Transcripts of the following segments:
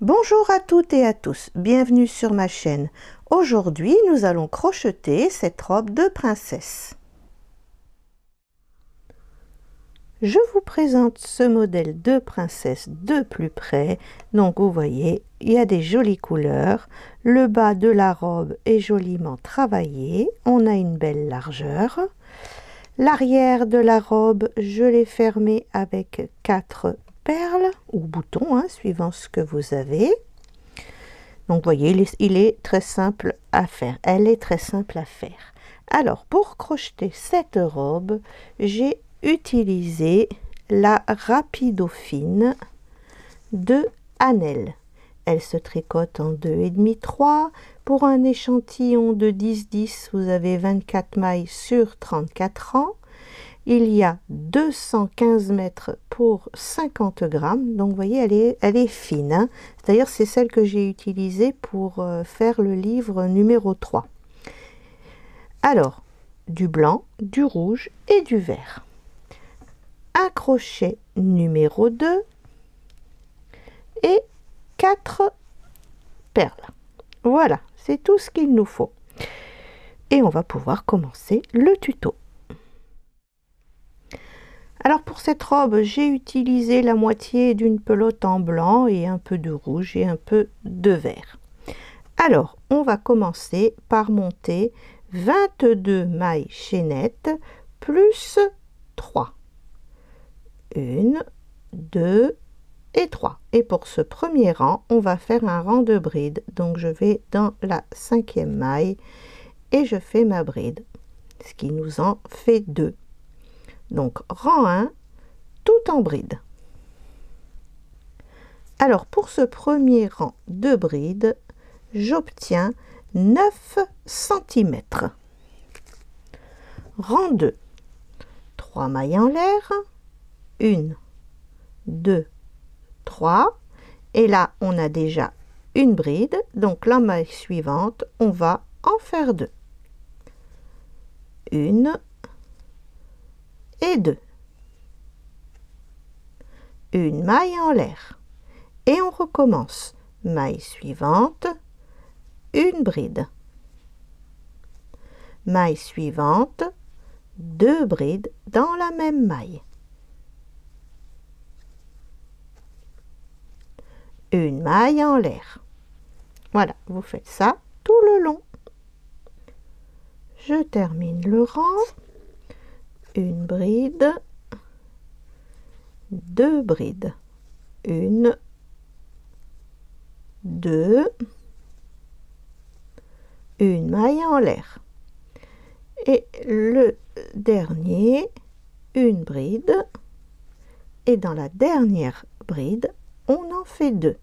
Bonjour à toutes et à tous, bienvenue sur ma chaîne. Aujourd'hui, nous allons crocheter cette robe de princesse. Je vous présente ce modèle de princesse de plus près. Donc vous voyez, il y a des jolies couleurs. Le bas de la robe est joliment travaillé. On a une belle largeur. L'arrière de la robe, je l'ai fermée avec 4 perles ou boutons, suivant ce que vous avez. Donc, vous voyez, il est très simple à faire. Elle est très simple à faire. Alors, pour crocheter cette robe, j'ai utilisé la Rapidofine de Annelle. Elle se tricote en 2,5, 3. Pour un échantillon de 10-10, vous avez 24 mailles sur 34 rangs. Il y a 215 mètres pour 50 grammes. Donc, vous voyez, elle est fine. D'ailleurs, c'est celle que j'ai utilisée pour faire le livre numéro 3. Alors, du blanc, du rouge et du vert. Un crochet numéro 2 et 4 perles. Voilà, c'est tout ce qu'il nous faut. Et on va pouvoir commencer le tuto. Alors pour cette robe, j'ai utilisé la moitié d'une pelote en blanc et un peu de rouge et un peu de vert. Alors, on va commencer par monter 22 mailles chaînettes plus 3. 1, 2 et 3. Et pour ce premier rang, on va faire un rang de bride. Donc je vais dans la 5e maille et je fais ma bride, ce qui nous en fait 2. Donc, rang 1, tout en bride. Alors, pour ce premier rang de bride, j'obtiens 9 cm. Rang 2, 3 mailles en l'air, 1, 2, 3. Et là, on a déjà une bride. Donc, la maille suivante, on va en faire 2. 1 et 2. Une maille en l'air. Et on recommence. Maille suivante, une bride. Maille suivante, 2 brides dans la même maille. Une maille en l'air. Voilà, vous faites ça tout le long. Je termine le rang. Une bride, 2 brides, 1, 2, une maille en l'air. Et le dernier, une bride. Et dans la dernière bride, on en fait 2.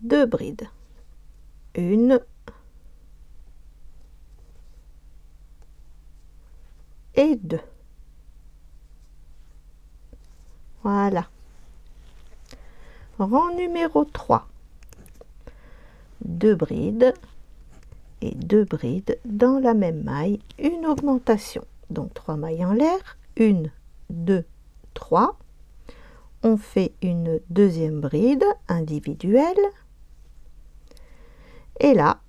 2 brides, 1 et 2. Voilà. Rang numéro 3. 2 brides et 2 brides dans la même maille, une augmentation. Donc 3 mailles en l'air, 1, 2, 3. On fait une deuxième bride individuelle. Et là,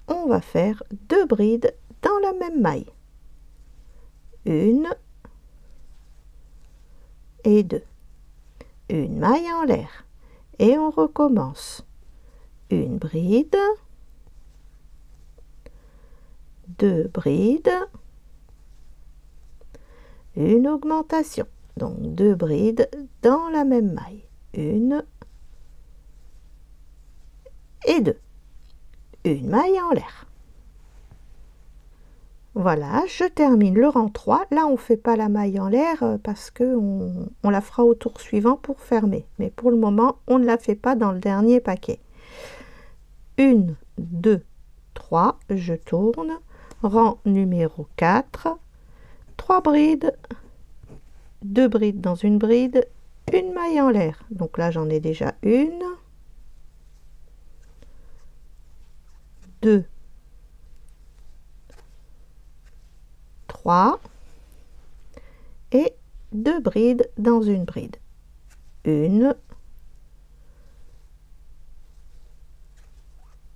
on va faire 2 brides dans la même maille. 1 et 2. Une maille en l'air. Et on recommence. Une bride, 2 brides, une augmentation. Donc 2 brides dans la même maille. 1 et 2. Une maille en l'air. Voilà, je termine le rang 3. Là, on ne fait pas la maille en l'air parce qu'on la fera au tour suivant pour fermer. Mais pour le moment, on ne la fait pas dans le dernier paquet. 1, 2, 3, je tourne. Rang numéro 4. 3 brides, 2 brides dans une bride, une maille en l'air. Donc là, j'en ai déjà une, 2, 3 et 2 brides dans une bride. 1,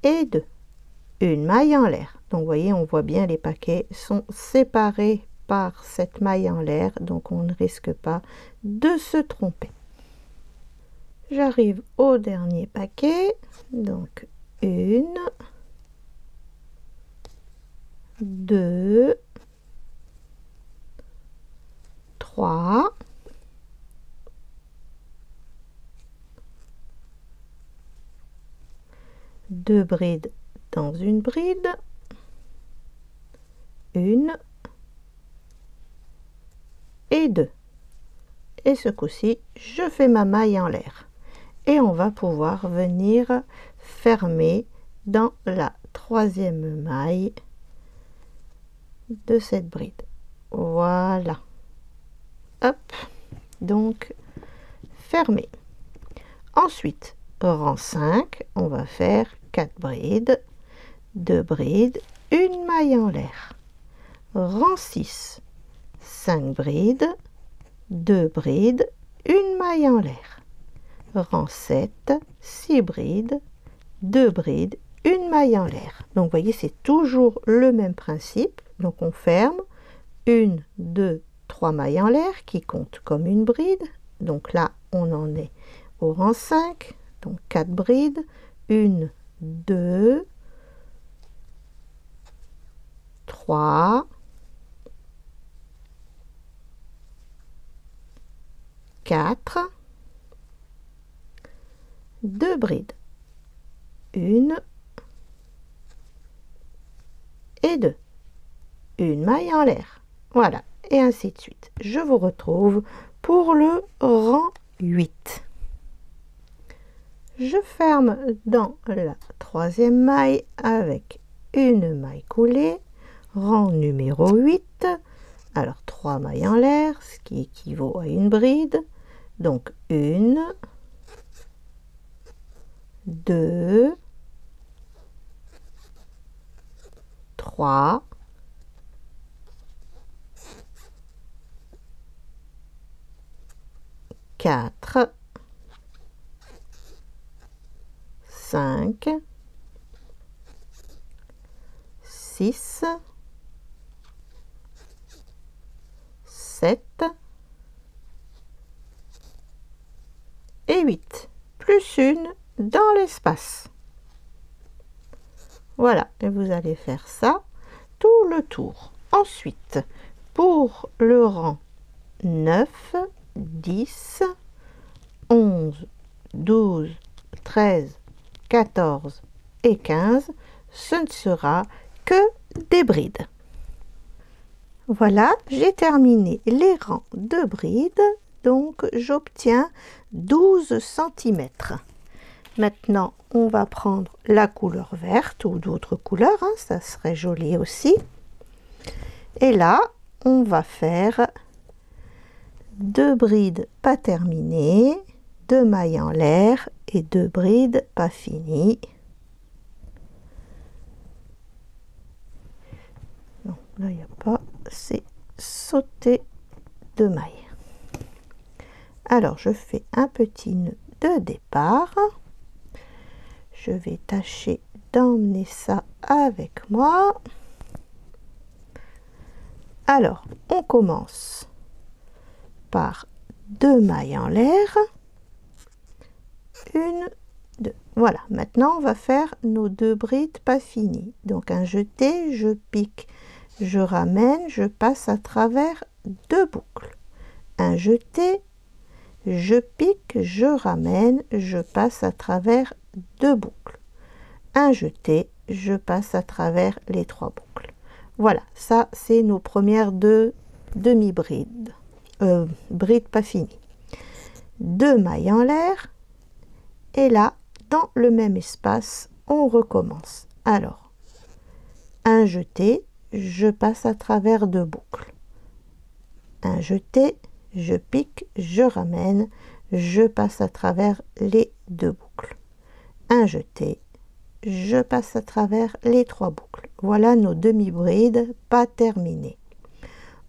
et 2. Une maille en l'air. Donc vous voyez, on voit bien les paquets sont séparés par cette maille en l'air, donc on ne risque pas de se tromper. J'arrive au dernier paquet, donc 1, 2, 3, 2 brides dans une bride, 1 et 2. Et ce coup-ci, je fais ma maille en l'air. Et on va pouvoir venir fermer dans la troisième maille de cette bride. Voilà. Hop. Donc, fermé. Ensuite, rang 5, on va faire 4 brides, 2 brides, une maille en l'air. Rang 6, 5 brides, 2 brides, une maille en l'air. Rang 7, 6 brides, 2 brides, une maille en l'air. Donc vous voyez, c'est toujours le même principe. Donc on ferme 1, 2, 3 mailles en l'air qui comptent comme une bride. Donc là, on en est au rang 5. Donc 4 brides, 1, 2, 3, 4, 2 brides, 1 et 2, une maille en l'air. Voilà, et ainsi de suite. Je vous retrouve pour le rang 8. Je ferme dans la troisième maille avec une maille coulée, rang numéro 8. Alors 3 mailles en l'air, ce qui équivaut à une bride. Donc 1, 2, 3, 4, 5, 6, 7 et 8, plus une dans l'espace. Voilà, et vous allez faire ça tout le tour. Ensuite, pour le rang 9, 10, 11, 12, 13, 14 et 15, ce ne sera que des brides. Voilà, j'ai terminé les rangs de brides, donc j'obtiens 12 cm. Maintenant, on va prendre la couleur verte ou d'autres couleurs, hein, ça serait joli aussi. Et là, on va faire 2 brides pas terminées, 2 mailles en l'air et 2 brides pas finies. Non, là il n'y a pas, c'est sauter 2 mailles. Alors je fais un petit nœud de départ. Je vais tâcher d'emmener ça avec moi. Alors on commence par 2 mailles en l'air, 1, 2. Voilà, maintenant on va faire nos 2 brides pas finies. Donc un jeté, je pique, je ramène, je passe à travers 2 boucles. Un jeté, je pique, je ramène, je passe à travers 2 boucles. Un jeté, je passe à travers les 3 boucles. Voilà, ça c'est nos premières 2 demi-brides. Brides pas finies. 2 mailles en l'air, et là, dans le même espace, on recommence. Alors, un jeté, je passe à travers 2 boucles. Un jeté, je pique, je ramène, je passe à travers les 2 boucles. Un jeté, je passe à travers les 3 boucles. Voilà nos demi-brides pas terminées.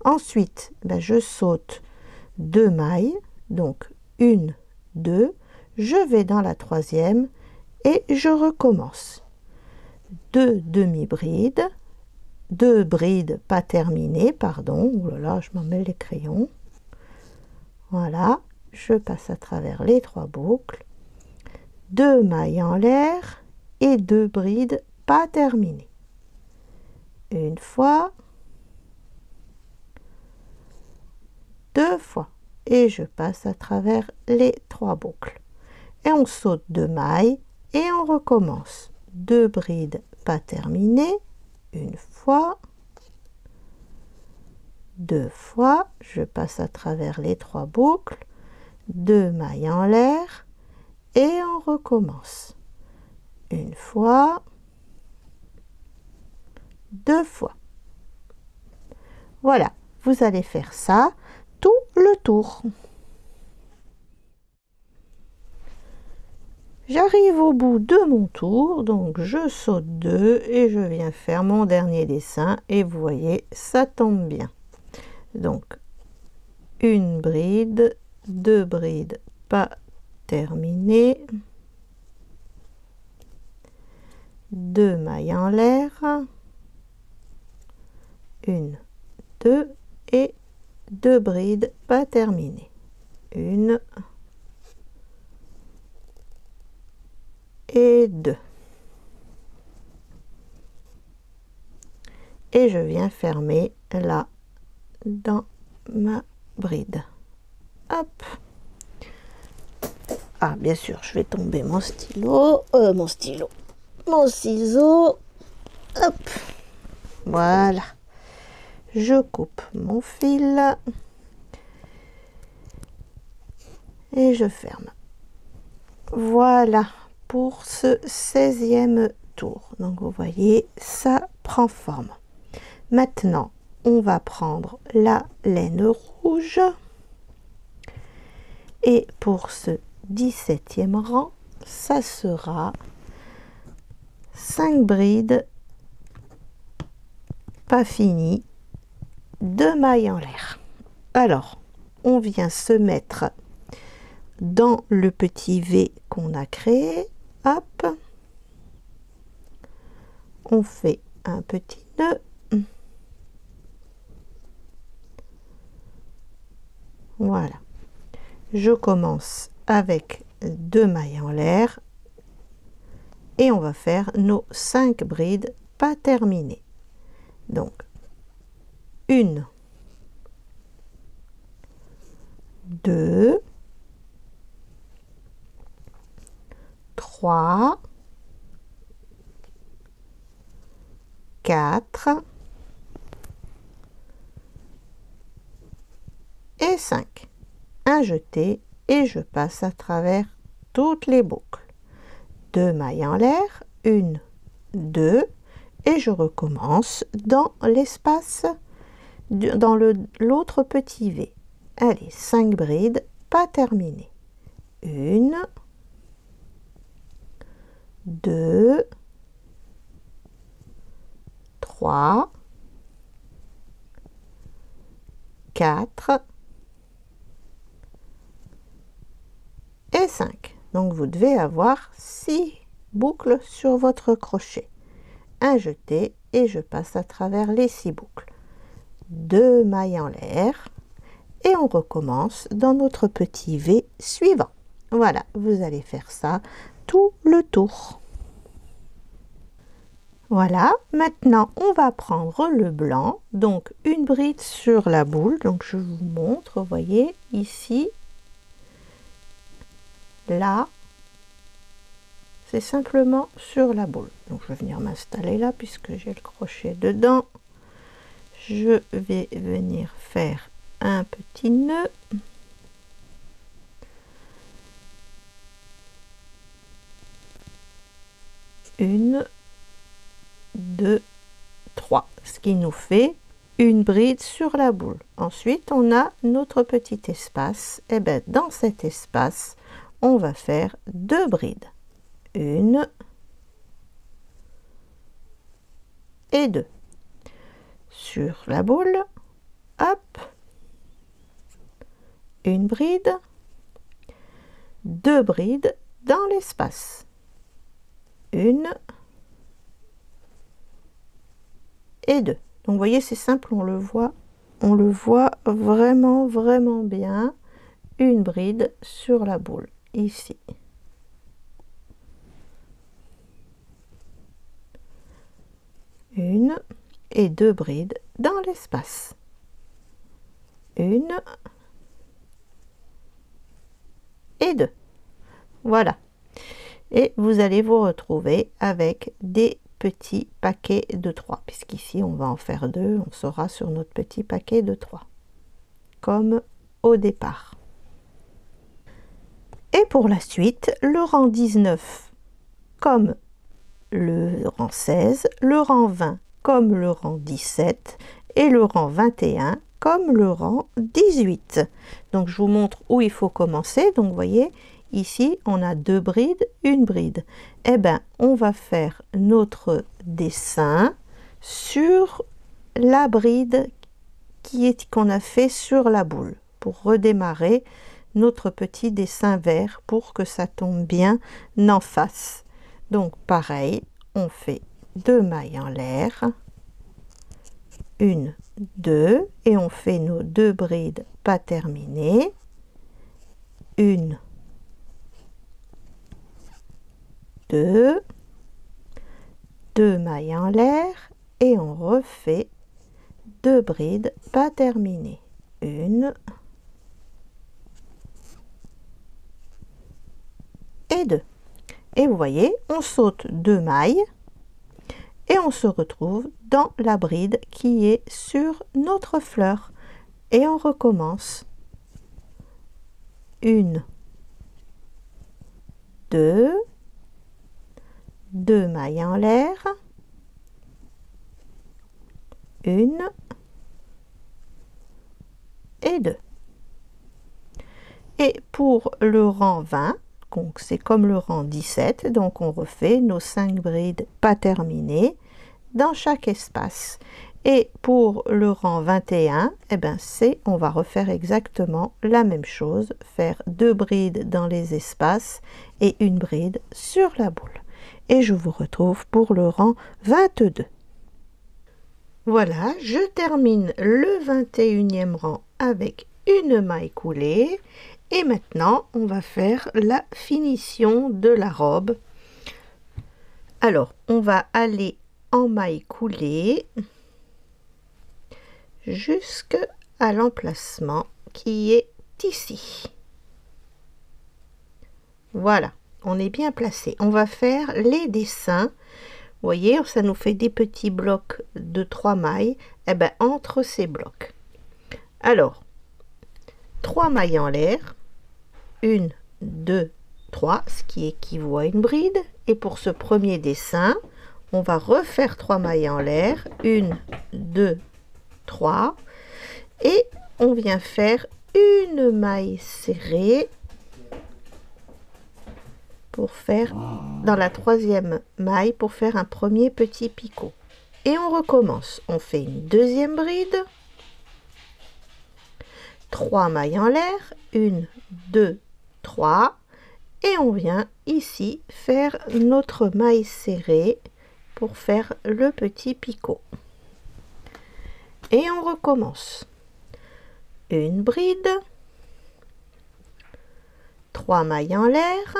Ensuite, je saute 2 mailles, donc 1, 2, je vais dans la troisième et je recommence. 2 demi-brides, 2 brides pas terminées, pardon, oh là là, je m'en mêle les crayons. Voilà, je passe à travers les 3 boucles, 2 mailles en l'air et 2 brides pas terminées. Une fois, 2 fois, et je passe à travers les 3 boucles. Et on saute 2 mailles et on recommence. 2 brides pas terminées, une fois, 2 fois, je passe à travers les 3 boucles, 2 mailles en l'air et on recommence. Une fois, 2 fois. Voilà, vous allez faire ça tout le tour. J'arrive au bout de mon tour, donc je saute 2 et je viens faire mon dernier dessin et vous voyez, ça tombe bien. Donc, une bride, 2 brides pas terminées, 2 mailles en l'air, 1, 2 et 2 brides pas terminées. 1 et 2. Et je viens fermer là dans ma bride. Hop. Ah, bien sûr, je vais tomber mon stylo, mon ciseau. Hop. Voilà. Je coupe mon fil et je ferme. Voilà pour ce 16e tour. Donc vous voyez, ça prend forme. Maintenant, on va prendre la laine rouge et pour ce 17e rang, ça sera 5 brides pas finies, 2 mailles en l'air. Alors, on vient se mettre dans le petit V qu'on a créé. Hop, on fait un petit nœud. Voilà. Je commence avec 2 mailles en l'air et on va faire nos 5 brides pas terminées. Donc, 1, 2, 3, 4 et 5. Un jeté et je passe à travers toutes les boucles. 2 mailles en l'air, 1, 2 et je recommence dans l'espace, dans l'autre petit V. Allez, 5 brides pas terminées. 1, 2, 3, 4 et 5. Donc vous devez avoir 6 boucles sur votre crochet. Un jeté et je passe à travers les 6 boucles. 2 mailles en l'air et on recommence dans notre petit V suivant. Voilà, vous allez faire ça tout le tour. Voilà, maintenant on va prendre le blanc, donc une bride sur la boule, donc je vous montre, vous voyez ici, là, c'est simplement sur la boule. Donc je vais venir m'installer là puisque j'ai le crochet dedans. Je vais venir faire un petit nœud. Une, 2, 3, ce qui nous fait une bride sur la boule. Ensuite, on a notre petit espace. Et bien, dans cet espace, on va faire 2 brides. 1 et 2. Sur la boule, hop, une bride, 2 brides dans l'espace. 1 et 2. Donc vous voyez, c'est simple, on le voit vraiment bien. Une bride sur la boule ici. Une et 2 brides dans l'espace. Une et 2. Voilà. Et vous allez vous retrouver avec des petits paquets de 3, puisqu'ici on va en faire 2, on sera sur notre petit paquet de 3, comme au départ. Et pour la suite, le rang 19 comme le rang 16, le rang 20 comme le rang 17 et le rang 21 comme le rang 18. Donc je vous montre où il faut commencer. Donc vous voyez, ici on a 2 brides, une bride. Eh bien, on va faire notre dessin sur la bride qu'on a fait sur la boule pour redémarrer notre petit dessin vert pour que ça tombe bien en face. Donc pareil, on fait 2 mailles en l'air, 1, 2, et on fait nos 2 brides pas terminées, 1, 2, 2 mailles en l'air, et on refait 2 brides pas terminées, 1 et 2. Et vous voyez, on saute 2 mailles et on se retrouve dans la bride qui est sur notre fleur. Et on recommence. 1, 2, 2 mailles en l'air, 1 et 2. Et pour le rang 20, donc c'est comme le rang 17, donc on refait nos 5 brides pas terminées dans chaque espace. Et pour le rang 21, eh ben on va refaire exactement la même chose, faire 2 brides dans les espaces et une bride sur la boule. Et je vous retrouve pour le rang 22. Voilà, je termine le 21e rang avec une maille coulée. Et maintenant, on va faire la finition de la robe. Alors, on va aller en maille coulée jusqu'à l'emplacement qui est ici. Voilà, on est bien placé. On va faire les dessins. Vous voyez, ça nous fait des petits blocs de 3 mailles. Et bien, entre ces blocs. Alors, 3 mailles en l'air. 1, 2, 3, ce qui équivaut à une bride. Et pour ce premier dessin, on va refaire 3 mailles en l'air. 1, 2, 3. Et on vient faire une maille serrée pour faire, dans la 3e maille, pour faire un premier petit picot. Et on recommence. On fait une 2e bride. 3 mailles en l'air. 1, 2, 3, et on vient ici faire notre maille serrée pour faire le petit picot. Et on recommence. Une bride, 3 mailles en l'air,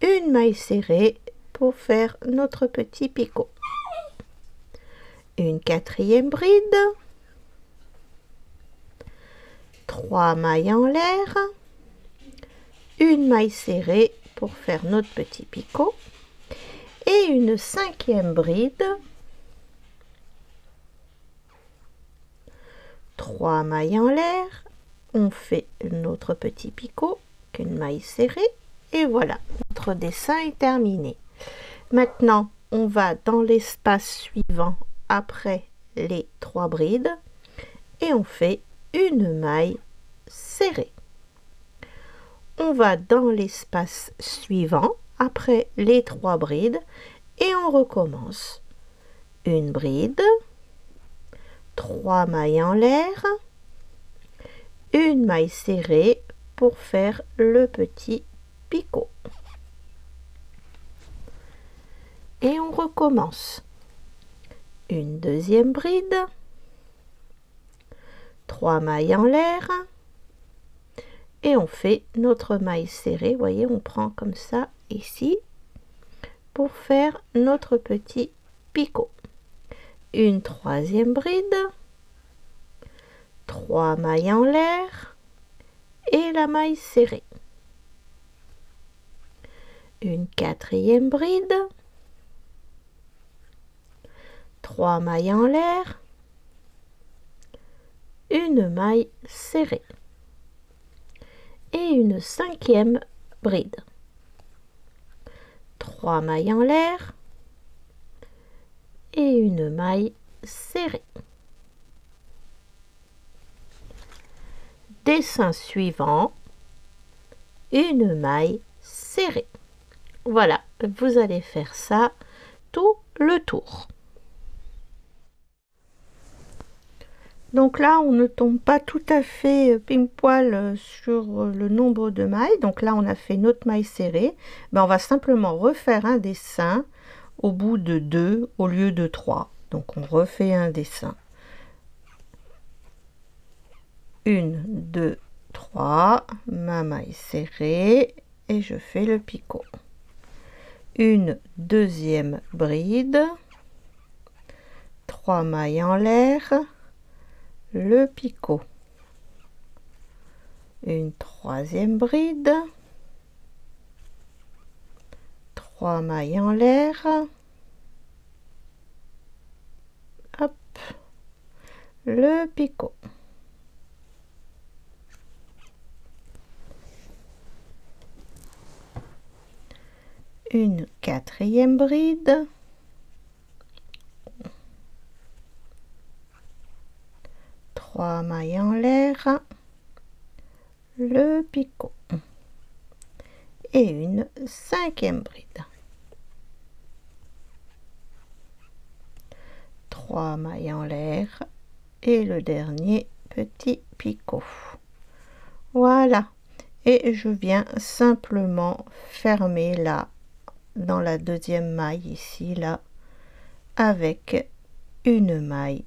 une maille serrée pour faire notre petit picot. Une 4e bride, 3 mailles en l'air, une maille serrée pour faire notre petit picot et une 5e bride, 3 mailles en l'air, on fait notre petit picot qu'une maille serrée et voilà, notre dessin est terminé. Maintenant on va dans l'espace suivant après les 3 brides et on fait une maille serrée. On va dans l'espace suivant après les 3 brides et on recommence. Une bride, 3 mailles en l'air, une maille serrée pour faire le petit picot. Et on recommence. une deuxième bride, 3 mailles en l'air et on fait notre maille serrée. Vous voyez, on prend comme ça ici pour faire notre petit picot. Une troisième bride, 3 mailles en l'air et la maille serrée. Une quatrième bride, 3 mailles en l'air, une maille serrée et une cinquième bride, 3 mailles en l'air et une maille serrée. Dessin suivant, une maille serrée. Voilà, vous allez faire ça tout le tour. Donc là, on ne tombe pas tout à fait pile poil sur le nombre de mailles. Donc là, on a fait notre maille serrée. Ben, on va simplement refaire un dessin au bout de 2 au lieu de 3. Donc on refait un dessin. 1, 2, 3, ma maille serrée et je fais le picot. Une deuxième bride, 3 mailles en l'air, le picot. Une troisième bride, 3 mailles en l'air, hop, le picot. Une quatrième bride, 3 mailles en l'air, le picot et une cinquième bride, 3 mailles en l'air et le dernier petit picot. Voilà, et je viens simplement fermer là dans la deuxième maille ici là avec une maille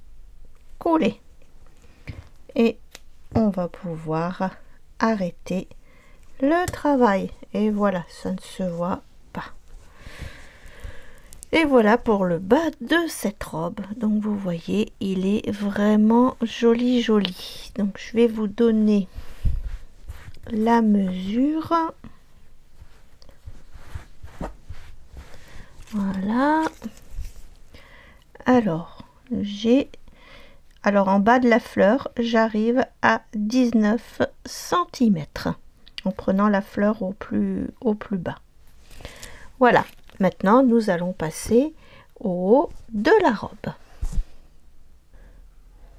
collée et on va pouvoir arrêter le travail. Et voilà, ça ne se voit pas. Et voilà pour le bas de cette robe. Donc vous voyez, il est vraiment joli joli. Donc je vais vous donner la mesure. Voilà. Alors en bas de la fleur, j'arrive à 19 cm en prenant la fleur au plus bas. Voilà, maintenant nous allons passer au haut de la robe.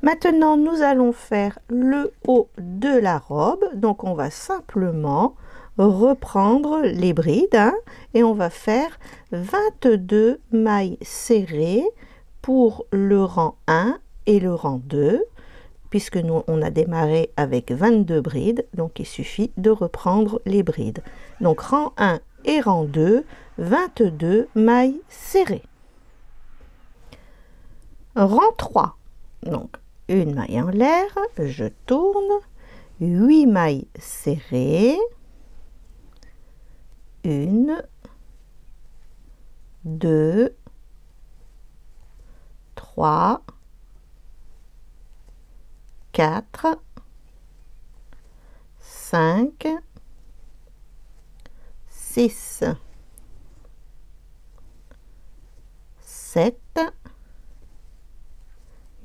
Maintenant nous allons faire le haut de la robe. Donc on va simplement reprendre les brides et on va faire 22 mailles serrées pour le rang 1 et le rang 2, puisque nous on a démarré avec 22 brides, donc il suffit de reprendre les brides. Donc rang 1 et rang 2, 22 mailles serrées. Rang 3, donc une maille en l'air, je tourne, 8 mailles serrées, 1, 2, 3, 4, 5, 6, 7,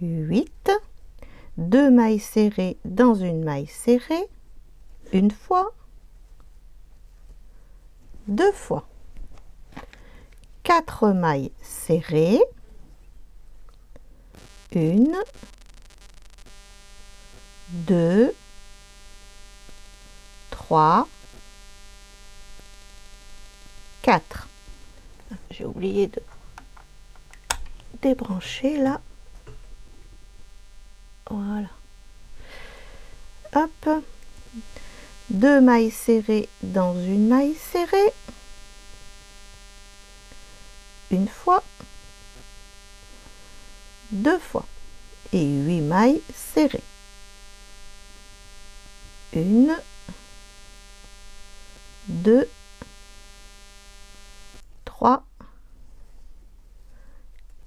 8, 2 mailles serrées dans une maille serrée, une fois, 2 fois, 4 mailles serrées, 1, 2, 3, 4. J'ai oublié de débrancher là. Voilà. Hop. 2 mailles serrées dans une maille serrée. Une fois. 2 fois et 8 mailles serrées. 1, 2, 3,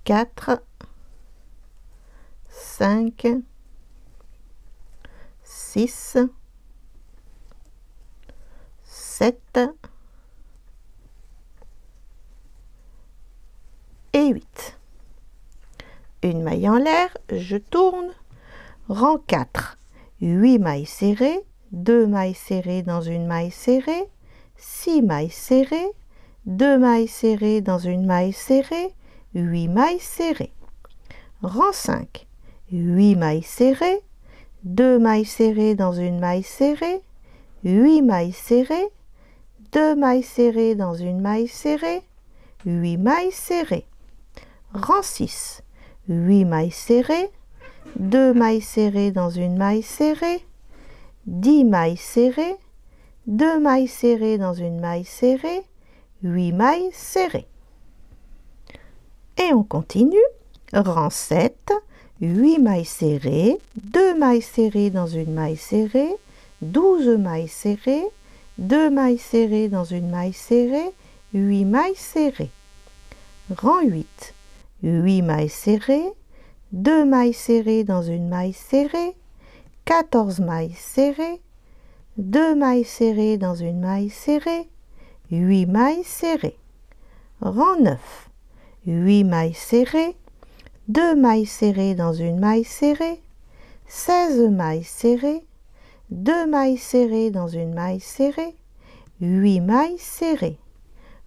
4, 5, 6, 7 et 8. Une maille en l'air, je tourne, rang 4, 8 mailles serrées, 2 mailles serrées dans une maille serrée, 6 mailles serrées, 2 mailles serrées dans une maille serrée, 8 mailles serrées. Rang 5, 8 mailles serrées, 2 mailles serrées dans une maille serrée, 8 mailles serrées, 2 mailles serrées dans une maille serrée, 8 mailles serrées. Rang 6, 8 mailles serrées, 2 mailles serrées dans une maille serrée, 10 mailles serrées, 2 mailles serrées dans une maille serrée, 8 mailles serrées. Et on continue. Rang 7, 8 mailles serrées, 2 mailles serrées dans une maille serrée, 12 mailles serrées, 2 mailles serrées dans une maille serrée, 8 mailles serrées. Rang 8, 8 mailles serrées, 2 mailles serrées dans une maille serrée, 14 mailles serrées, 2 mailles serrées dans une maille serrée, 8 mailles serrées. Rang 9, 8 mailles serrées, 2 mailles serrées dans une maille serrée, 16 mailles serrées, 2 mailles serrées dans une maille serrée, 8 mailles serrées.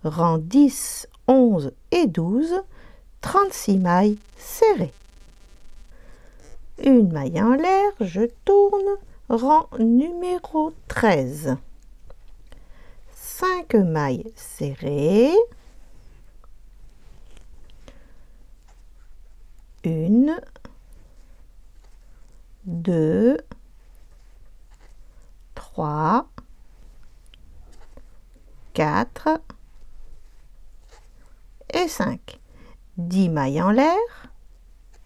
Rang 10, 11 et 12, 36 mailles serrées. Une maille en l'air, je tourne, rang numéro 13. 5 mailles serrées, 1, 2, 3, 4 et 5. 10 mailles en l'air,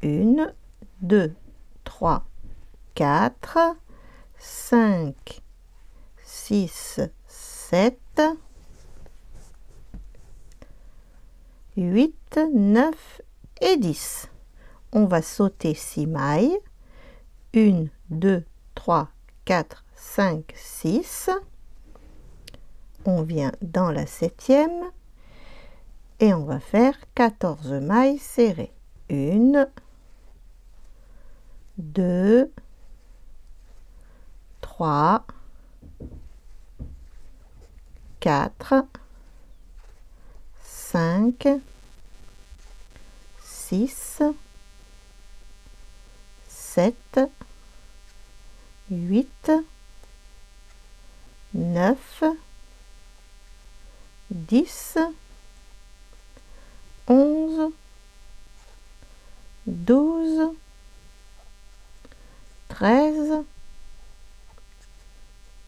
1, 2, 3, 4, 5, 6, 7, 8, 9 et 10. On va sauter 6 mailles. 1, 2, 3, 4, 5, 6. On vient dans la 7e et on va faire 14 mailles serrées. 1, 2, 3, 4, 5, 6, 7, 8, 9, 10, 11, 12, 13,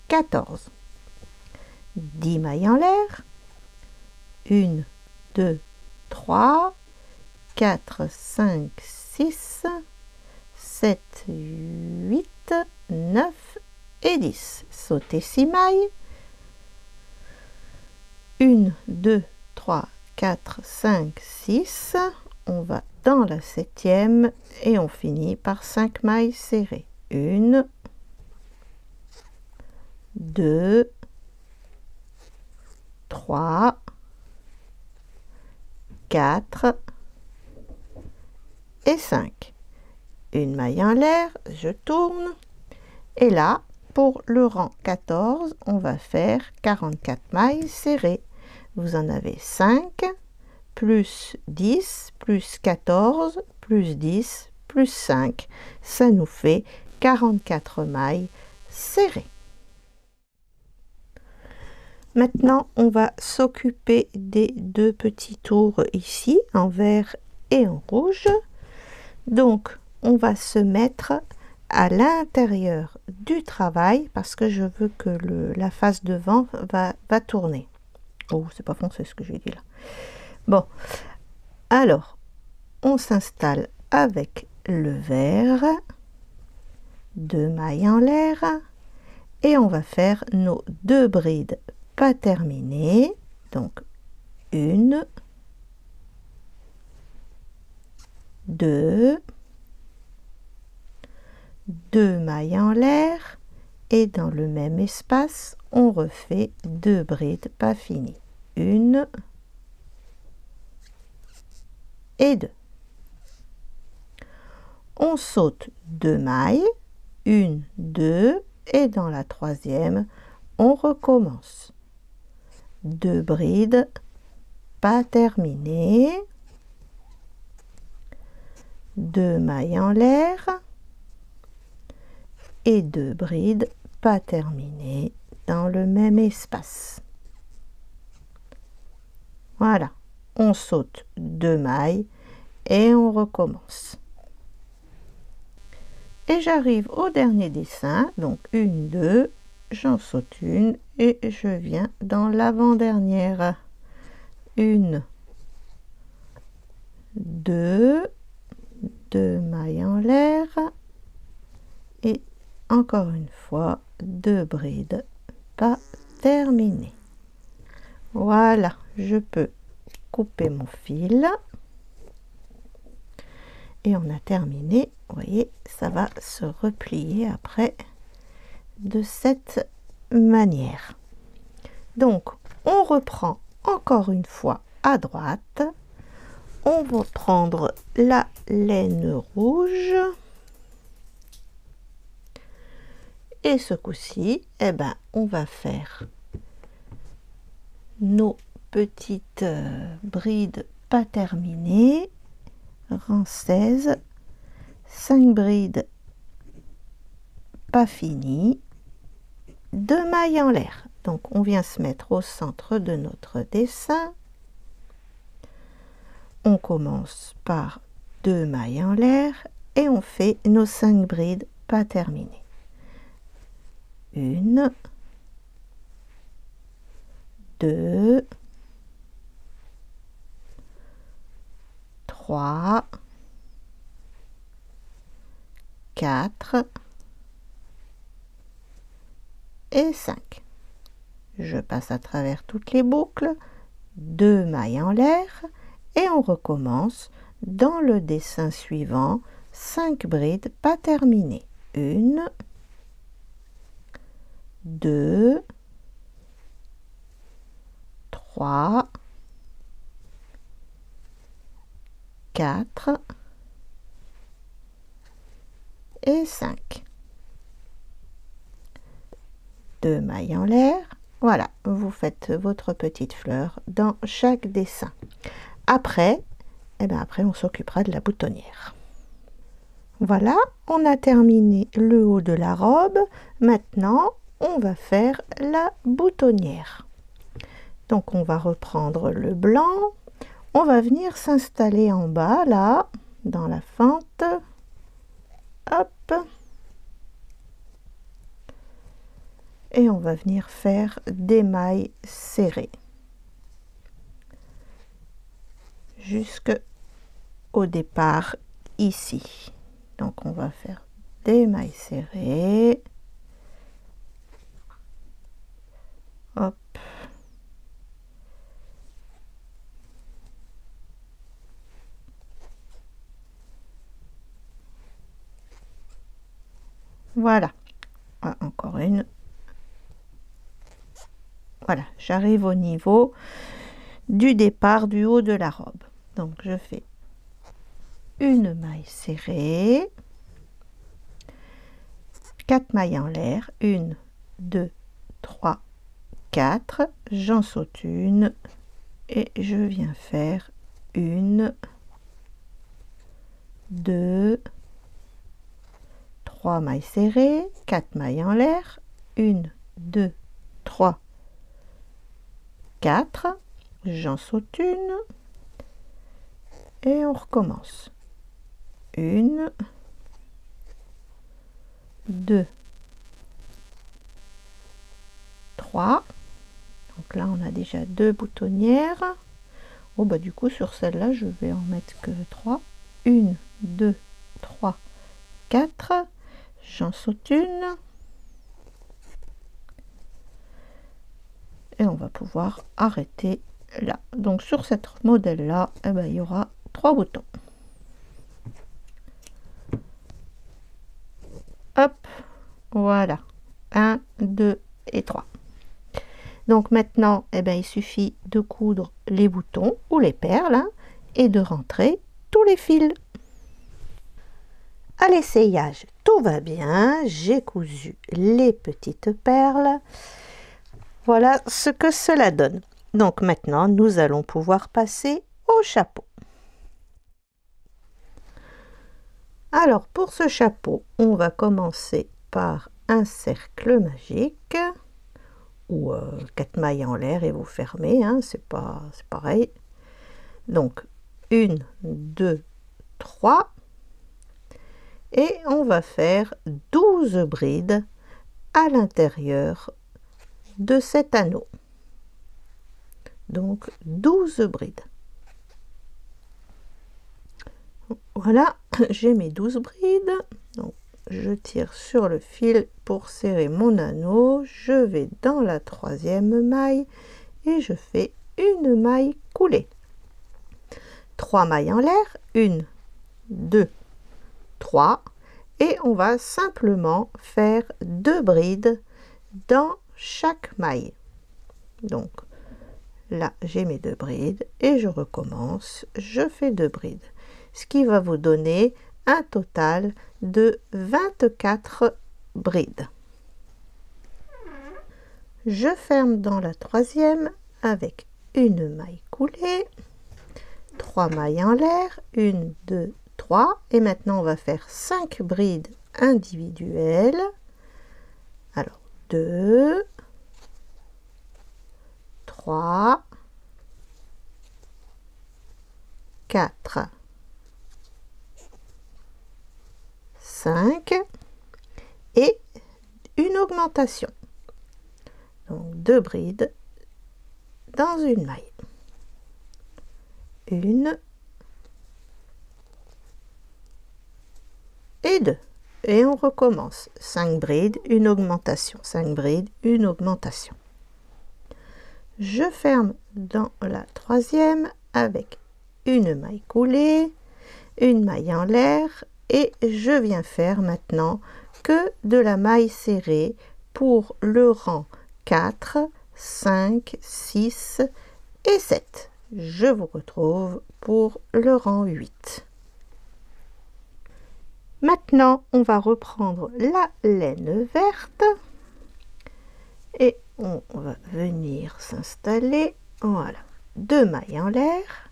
14. 10 mailles en l'air. 1, 2, 3, 4, 5, 6, 7, 8, 9 et 10. Sautez 6 mailles. 1, 2, 3, 4, 5, 6. On va dans la 7e et on finit par 5 mailles serrées. 1, 2, 3, 4 et 5. Une maille en l'air, je tourne. Et là, pour le rang 14, on va faire 44 mailles serrées. Vous en avez 5, plus 10, plus 14, plus 10, plus 5. Ça nous fait 44 mailles serrées. Maintenant, on va s'occuper des 2 petits tours ici, en vert et en rouge. Donc, on va se mettre à l'intérieur du travail parce que je veux que la face devant va tourner. Oh, c'est pas foncé ce que j'ai dit là. Bon, alors, on s'installe avec le vert, 2 mailles en l'air, et on va faire nos 2 brides pas terminées, donc 1, 2, 2 mailles en l'air, et dans le même espace on refait 2 brides pas finies, 1 et 2. On saute 2 mailles, 1, 2, et dans la troisième on recommence, 2 brides pas terminées, 2 mailles en l'air et 2 brides pas terminées dans le même espace. Voilà, on saute 2 mailles et on recommence. Et j'arrive au dernier dessin, donc 1, 2, j'en saute une et je viens dans l'avant-dernière. 1, 2, 2 mailles en l'air et encore une fois 2 brides pas terminées. Voilà, je peux couper mon fil et on a terminé. Vous voyez, ça va se replier après de cette manière. Donc on reprend encore une fois à droite, on va prendre la laine rouge et ce coup-ci, eh ben, on va faire nos petites brides pas terminées, rang 16, 5 brides pas finies, 2 mailles en l'air. Donc on vient se mettre au centre de notre dessin. On commence par 2 mailles en l'air et on fait nos 5 brides pas terminées. 1, 2, 3, 4 et 5. Je passe à travers toutes les boucles, 2 mailles en l'air et on recommence dans le dessin suivant, 5 brides pas terminées. 1, 2, 3, 4 et 5. 2 mailles en l'air. Voilà, vous faites votre petite fleur dans chaque dessin. Après, après on s'occupera de la boutonnière. Voilà, on a terminé le haut de la robe. Maintenant, on va faire la boutonnière. Donc on va reprendre le blanc. On va venir s'installer en bas, là, dans la fente. Hop. Et on va venir faire des mailles serrées jusqu'au départ ici. Donc on va faire des mailles serrées. Hop. Voilà. Ah, encore une. Voilà, j'arrive au niveau du départ du haut de la robe. Donc je fais une maille serrée, 4 mailles en l'air, 1, 2, 3, 4, j'en saute une et je viens faire 1, 2, 3 mailles serrées, 4 mailles en l'air, 1, 2, 3, 4, j'en saute une et on recommence. 1, 2, 3. Donc là on a déjà 2 boutonnières. Oh bah du coup sur celle-là je vais en mettre que 3. 1, 2, 3, 4. J'en saute une. Et on va pouvoir arrêter là. Donc sur cette modèle là, eh ben, il y aura 3 boutons. Hop, voilà. 1, 2 et 3. Donc maintenant, eh ben, il suffit de coudre les boutons ou les perles hein, et de rentrer tous les fils. À l'essayage, tout va bien. J'ai cousu les petites perles. Voilà ce que cela donne. Donc maintenant, nous allons pouvoir passer au chapeau. Alors pour ce chapeau, on va commencer par un cercle magique ou 4 mailles en l'air et vous fermez, hein, c'est pareil. Donc 1, 2, 3 et on va faire 12 brides à l'intérieur de cet anneau. Donc 12 brides. Voilà, j'ai mes 12 brides. Donc je tire sur le fil pour serrer mon anneau. Je vais dans la 3e maille et je fais une maille coulée. 3 mailles en l'air, 1, 2, 3 et on va simplement faire 2 brides dans chaque maille. Donc là j'ai mes 2 brides et je recommence, je fais 2 brides, ce qui va vous donner un total de 24 brides. Je ferme dans la 3e avec une maille coulée, 3 mailles en l'air, 1, 2, 3 et maintenant on va faire 5 brides individuelles. Alors 2, 3, 4, 5 et une augmentation. Donc 2 brides dans une maille. 1 et 2. Et on recommence. 5 brides, une augmentation. 5 brides, une augmentation. Je ferme dans la 3e avec une maille coulée, une maille en l'air et je viens faire maintenant que de la maille serrée pour le rang 4, 5, 6 et 7. Je vous retrouve pour le rang 8. Maintenant, on va reprendre la laine verte et on va venir s'installer. Voilà, 2 mailles en l'air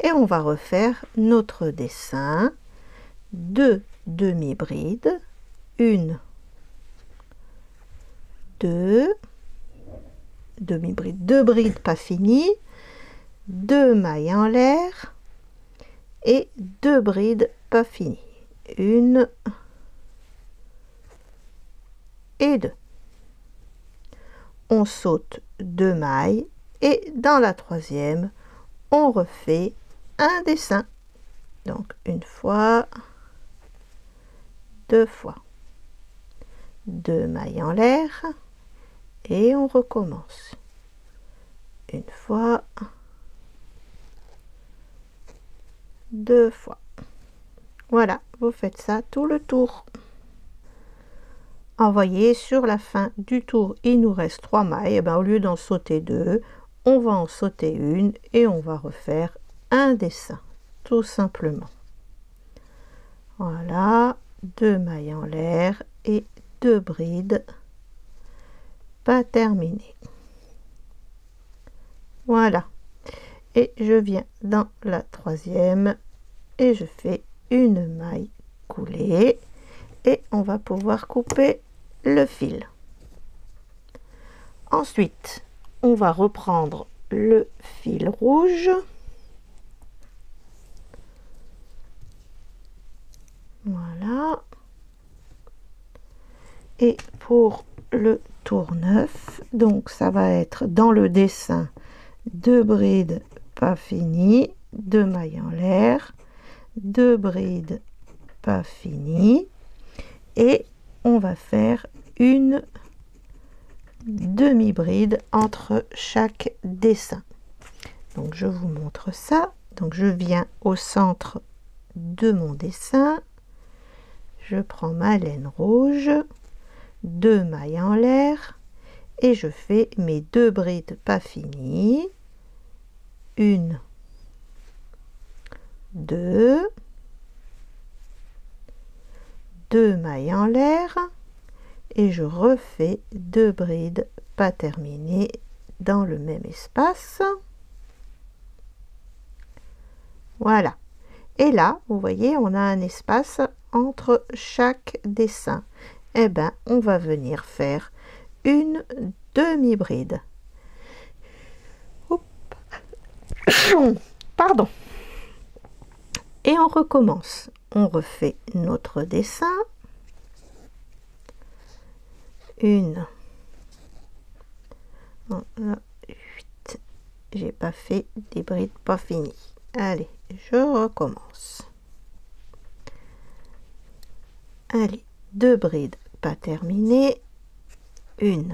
et on va refaire notre dessin. 2 demi-brides, 1, 2 demi-brides, 2 brides pas finies, 2 mailles en l'air et 2 brides pas finies. 1 et 2. On saute 2 mailles et dans la 3e, on refait un dessin. Donc une fois, 2 fois, 2 mailles en l'air et on recommence. Une fois, 2 fois. Voilà, vous faites ça tout le tour. Vous voyez, sur la fin du tour, il nous reste 3 mailles. Et bien, au lieu d'en sauter 2, on va en sauter une et on va refaire un dessin, tout simplement. Voilà, 2 mailles en l'air et 2 brides pas terminées. Voilà. Et je viens dans la 3e et je fais une maille coulée et on va pouvoir couper le fil. Ensuite, on va reprendre le fil rouge. Voilà. Et pour le tour 9, donc ça va être dans le dessin 2 brides pas finies, 2 mailles en l'air, 2 brides pas finies et on va faire une demi-bride entre chaque dessin. Donc je vous montre ça. Donc je viens au centre de mon dessin, je prends ma laine rouge, 2 mailles en l'air et je fais mes 2 brides pas finies, 1, 2, 2 mailles en l'air et je refais 2 brides pas terminées dans le même espace. Voilà. Et là, vous voyez, on a un espace entre chaque dessin. Eh bien, on va venir faire une demi-bride. Pardon. Et on recommence. On refait notre dessin. 1, 8. J'ai pas fait des brides pas finies. Allez, je recommence. Allez, 2 brides pas terminées. 1,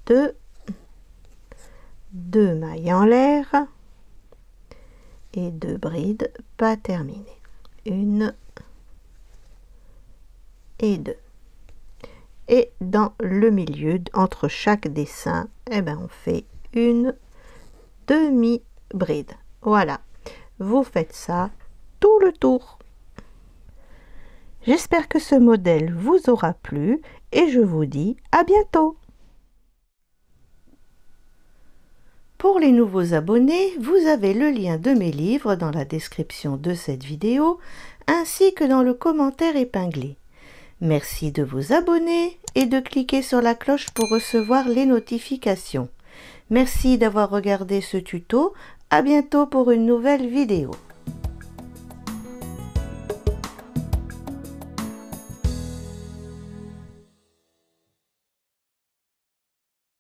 2, 2 mailles en l'air et 2 brides pas terminées. 1 et 2. Et dans le milieu, entre chaque dessin, eh ben, on fait une demi-bride. Voilà, vous faites ça tout le tour. J'espère que ce modèle vous aura plu et je vous dis à bientôt. Pour les nouveaux abonnés, vous avez le lien de mes livres dans la description de cette vidéo ainsi que dans le commentaire épinglé. Merci de vous abonner et de cliquer sur la cloche pour recevoir les notifications. Merci d'avoir regardé ce tuto. À bientôt pour une nouvelle vidéo.